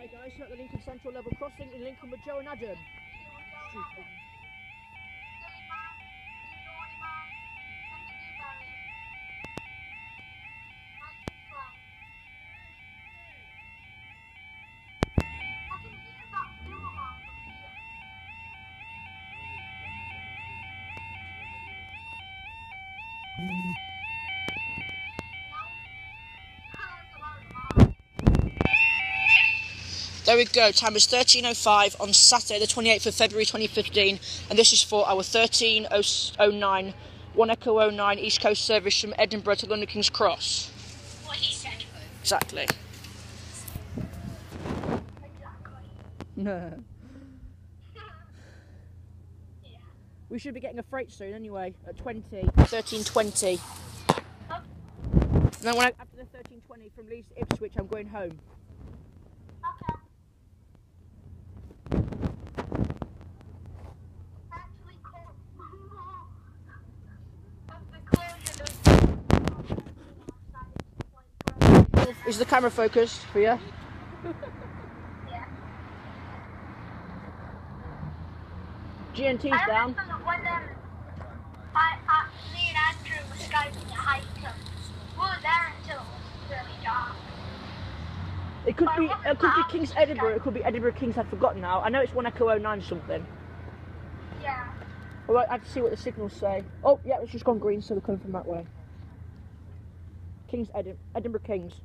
Hi guys, we're at the Lincoln Central level crossing in Lincoln with Joe and Adam. Stupid. There we go, time is 13:05 on Saturday the 28th of February 2015, and this is for our 13:09 1 Echo 09 East Coast service from Edinburgh to London King's Cross. What he said. Exactly. No. Yeah. We should be getting a freight soon anyway, at 13:20. Oh. And then after the 13:20 from Leeds to Ipswich, I'm going home. Okay. Actually, cool. Of the closure. Is the camera focused for you? Yeah. GNT's I down. remember when me and Andrew were Skyping at Highcombe. We were there until it was really dark. It could be King's Edinburgh, it could be Edinburgh King's, I've forgotten now. I know it's 1 Echo 09 something. Yeah. Alright, I have to see what the signals say. Oh, yeah, it's just gone green, so they're coming from that way. King's Edinburgh King's.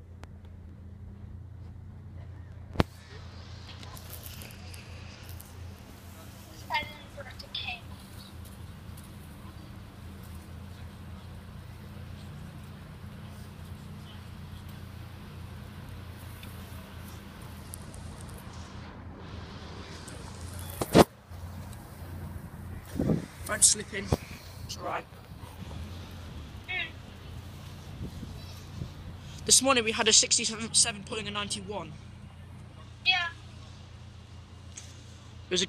Edinburgh to King. Don't slip in. It's alright. This morning we had a 67 pulling a 91. Yeah. It was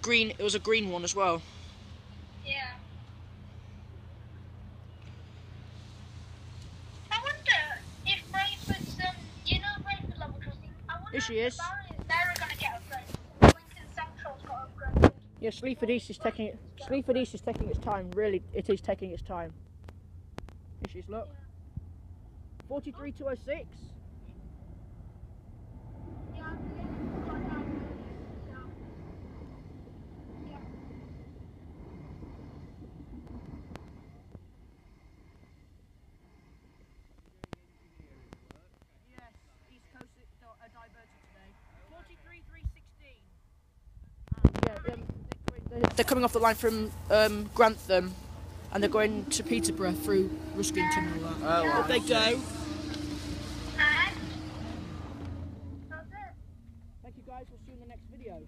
a green one as well. Yeah. I wonder if Brayford's, Brayford level crossing, I wonder Here she if is. the barriers there are going to get upgraded. Lincoln Central's got upgraded. Yeah, Sleaford East is taking its time, really, it is taking its time. Here she is, look. 43206. Yeah, I'm getting quite high. Yeah. Yes, East Coast are diverted today. 43316. They're coming off the line from Grantham, and they're going to Peterborough through Ruskington and all that. Oh, well, Up they go. And that's it. Thank you guys, we'll see you in the next video.